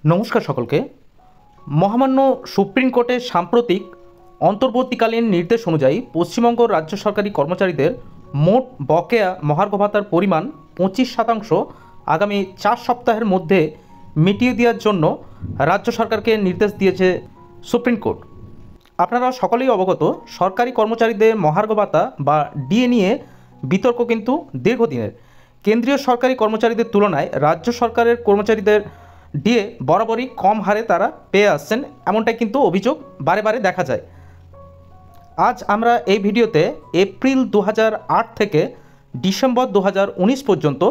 নমস্কার সকলকে। মহামান্য সুপ্রিম কোর্টের সাম্প্রতিক অন্তর্বর্তীকালীন নির্দেশ অনুযায়ী পশ্চিমবঙ্গ রাজ্য সরকারি কর্মচারীদের মোট বকেয়া মহার্ঘ ভাতার পরিমাণ 25% আগামী 4 সপ্তাহের মধ্যে মিটিয়ে দেওয়ার জন্য রাজ্য সরকারকে নির্দেশ দিয়েছে সুপ্রিম কোর্ট। আপনারা সকলেই অবগত, সরকারি কর্মচারীদের মহার্ঘ ভাতা বা ডিএ নিয়ে বিতর্ক কিন্তু দীর্ঘদিনের। কেন্দ্রীয় সরকারি কর্মচারীদের তুলনায় রাজ্য সরকারের কর্মচারীদের ডিএ বরাবরই কম হারে তারা পেয়ে আসছেন, এমনটাই কিন্তু অভিযোগ বারে বারে দেখা যায়। আজ আমরা এই ভিডিওতে এপ্রিল 2008 থেকে ডিসেম্বর 2019 পর্যন্ত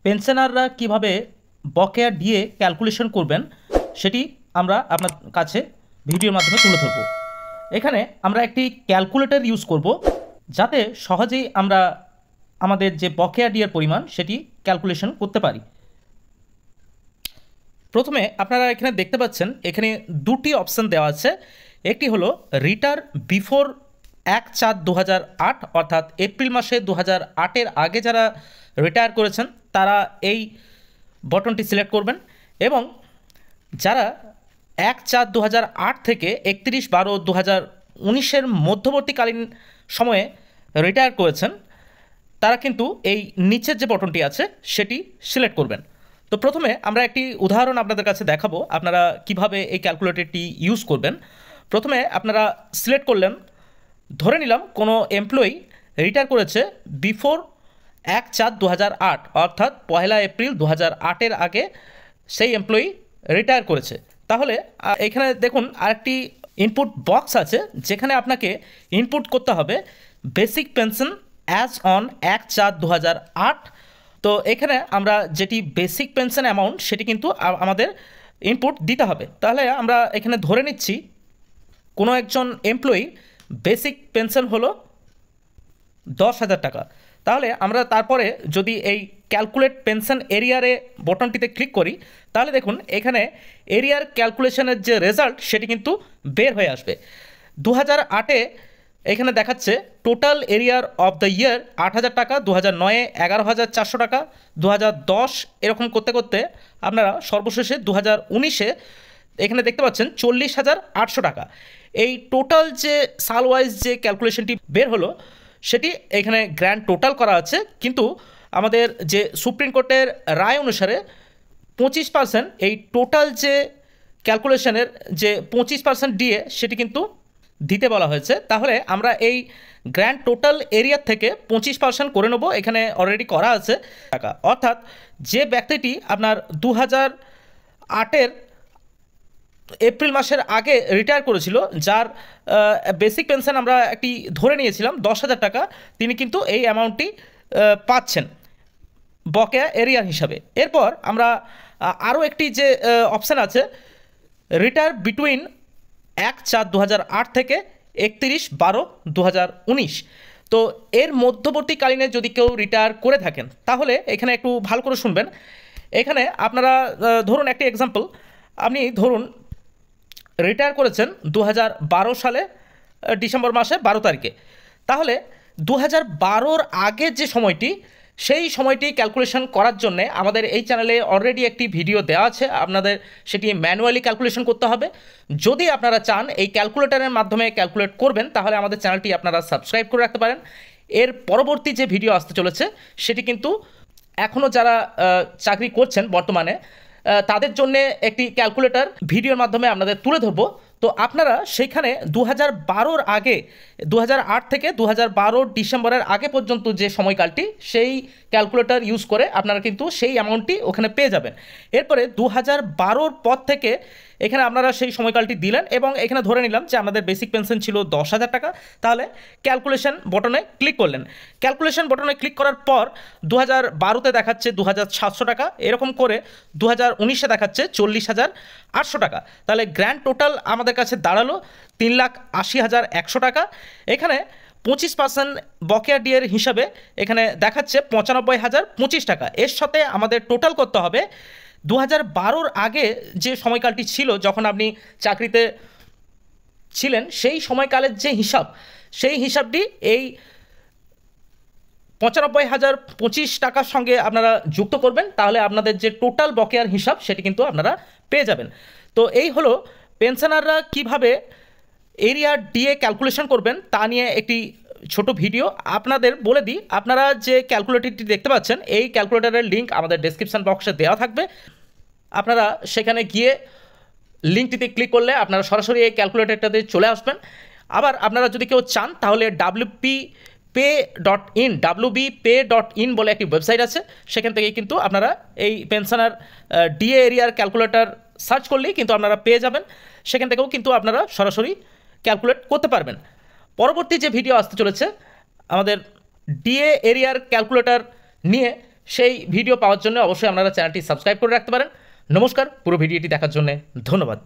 পেনশনাররা কিভাবে বকেয়া ডিএ ক্যালকুলেশন করবেন সেটি আমরা আপনার কাছে ভিডিওর মাধ্যমে তুলে ধরব। এখানে আমরা একটি ক্যালকুলেটর ইউজ করব যাতে সহজেই আমরা আমাদের যে বকেয়া ডিএর পরিমাণ সেটি ক্যালকুলেশন করতে পারি। প্রথমে আপনারা এখানে দেখতে পাচ্ছেন, এখানে দুটি অপশান দেওয়া আছে। একটি হলো রিটার বিফোর 1/4/2008, অর্থাৎ এপ্রিল মাসে 2008-এর আগে যারা রিটায়ার করেছেন তারা এই বটনটি সিলেক্ট করবেন, এবং যারা 1/4/2008 থেকে 31/12/2019-এর মধ্যবর্তীকালীন সময়ে রিটায়ার করেছেন তারা কিন্তু এই নিচের যে বটনটি আছে সেটি সিলেক্ট করবেন। তো প্রথমে আমরা একটি উদাহরণ আপনাদের কাছে দেখাবো আপনারা কিভাবে এই ক্যালকুলেটরটি ইউজ করবেন। প্রথমে আপনারা সিলেক্ট করলেন, ধরে নিলাম কোনো এমপ্লয়ি রিটায়ার করেছে বিফোর 1/4/2008, অর্থাৎ 1 এপ্রিল 2008-এর আগে সেই এমপ্লয়ি রিটায়ার করেছে। তাহলে এখানে দেখুন আরেকটি ইনপুট বক্স আছে যেখানে আপনাকে ইনপুট করতে হবে বেসিক পেনশন অ্যাজ অন 1/4/2008। তো এখানে আমরা যেটি বেসিক পেনশন অ্যামাউন্ট সেটি কিন্তু আমাদের ইনপুট দিতে হবে। তাহলে আমরা এখানে ধরে নিচ্ছি কোনো একজন এমপ্লয়ি বেসিক পেনশন হলো 10,000 টাকা। তাহলে আমরা তারপরে যদি এই ক্যালকুলেট পেনশন এরিয়ারে বটনটিতে ক্লিক করি তাহলে দেখুন এখানে এরিয়ার ক্যালকুলেশনের যে রেজাল্ট সেটি কিন্তু বের হয়ে আসবে। 2008-এ এখানে দেখাচ্ছে টোটাল এরিয়ার অফ দ্য ইয়ার 8,000 টাকা, 2009-এ 11,400 টাকা, 2010 এরকম করতে করতে আপনারা সর্বশেষে 2019-এ এখানে দেখতে পাচ্ছেন 40,800 টাকা। এই টোটাল যে সাল ওয়াইজ যে ক্যালকুলেশনটি বের হলো সেটি এখানে গ্র্যান্ড টোটাল করা আছে, কিন্তু আমাদের যে সুপ্রিম কোর্টের রায় অনুসারে 25% এই টোটাল যে ক্যালকুলেশনের যে 25% ডিএ সেটি কিন্তু দিতে বলা হয়েছে। তাহলে আমরা এই গ্র্যান্ড টোটাল এরিয়ার থেকে 25% করে নেব, এখানে অলরেডি করা আছে টাকা। অর্থাৎ যে ব্যক্তিটি আপনার 2008-এর এপ্রিল মাসের আগে রিটায়ার করেছিল, যার বেসিক পেনশন আমরা একটি ধরে নিয়েছিলাম 10,000 টাকা, তিনি কিন্তু এই অ্যামাউন্টটি পাচ্ছেন বকেয়া এরিয়ার হিসাবে। এরপর আমরা আরও একটি যে অপশান আছে রিটায়ার বিটুইন 1/4/2008 থেকে 31/12/2019, তো এর মধ্যবর্তীকালীনে যদি কেউ রিটায়ার করে থাকেন তাহলে এখানে একটু ভালো করে শুনবেন। এখানে আপনারা ধরুন একটি এক্সাম্পল, আপনি ধরুন রিটায়ার করেছেন 2012 সালে ডিসেম্বর মাসে 12 তারিখে। তাহলে 2012-র আগের যে সময়টি সেই সময়টি ক্যালকুলেশন করার জন্যে আমাদের এই চ্যানেলে অলরেডি একটি ভিডিও দেওয়া আছে, আপনাদের সেটি ম্যানুয়ালি ক্যালকুলেশন করতে হবে। যদি আপনারা চান এই ক্যালকুলেটরের মাধ্যমে ক্যালকুলেট করবেন তাহলে আমাদের চ্যানেলটি আপনারা সাবস্ক্রাইব করে রাখতে পারেন। এর পরবর্তী যে ভিডিও আসতে চলেছে সেটি কিন্তু এখনও যারা চাকরি করছেন বর্তমানে তাদের জন্যে একটি ক্যালকুলেটর ভিডিওর মাধ্যমে আপনাদের তুলে ধরবো। তো আপনারা সেখানে 2012-র আগে 2008 থেকে 2012 ডিসেম্বরের আগে পর্যন্ত যে সময়কালটি সেই ক্যালকুলেটর ইউজ করে আপনারা কিন্তু সেই অ্যামাউন্টটি ওখানে পেয়ে যাবেন। এরপরে 2012-র পর থেকে এখানে আপনারা সেই সময়কালটি দিলেন এবং এখানে ধরে নিলাম যে আমাদের বেসিক পেনশন ছিল 10,000 টাকা। তাহলে ক্যালকুলেশন বটনে ক্লিক করলেন, ক্যালকুলেশন বটনে ক্লিক করার পর 2012-তে দেখাচ্ছে 2,700 টাকা, এরকম করে 2019-এ দেখাচ্ছে 40,800 টাকা। তাহলে গ্র্যান্ড টোটাল আমাদের কাছে দাঁড়ালো 3,80,100 টাকা। এখানে 25% বকেয়া ডিএর হিসাবে এখানে দেখাচ্ছে 95,025 টাকা। এর সাথে আমাদের টোটাল করতে হবে 2012-র আগে যে সময়কালটি ছিল যখন আপনি চাকরিতে ছিলেন সেই সময়কালের যে হিসাব, সেই হিসাবটি এই 95,025 টাকার সঙ্গে আপনারা যুক্ত করবেন, তাহলে আপনাদের যে টোটাল বকেয়ার হিসাব সেটি কিন্তু আপনারা পেয়ে যাবেন। তো এই হলো পেনশনাররা কিভাবে এরিয়া ডিএ ক্যালকুলেশন করবেন তা নিয়ে একটি ছোট ভিডিও। আপনাদের বলে দিই, আপনারা যে ক্যালকুলেটরটি দেখতে পাচ্ছেন এই ক্যালকুলেটরের লিঙ্ক আমাদের ডেসক্রিপশন বক্সে দেওয়া থাকবে। আপনারা সেখানে গিয়ে লিঙ্কটিতে ক্লিক করলে আপনারা সরাসরি এই ক্যালকুলেটরটাতে চলে আসবেন। আবার আপনারা যদি কেউ চান তাহলে wbpay.in বলে একটি ওয়েবসাইট আছে, সেখান থেকে কিন্তু আপনারা এই পেনশনার ডিএ এরিয়ার ক্যালকুলেটর সার্চ করলেই কিন্তু আপনারা পেয়ে যাবেন। সেখান থেকেও কিন্তু আপনারা সরাসরি ক্যালকুলেট করতে পারবেন। পরবর্তী যে ভিডিও আসতে চলেছে আমাদের ডিএ এরিয়ার ক্যালকুলেটর নিয়ে, সেই ভিডিও পাওয়ার জন্য অবশ্যই আপনারা চ্যানেলটি সাবস্ক্রাইব করে রাখতে পারেন। নমস্কার, পুরো ভিডিওটি দেখার জন্য ধন্যবাদ।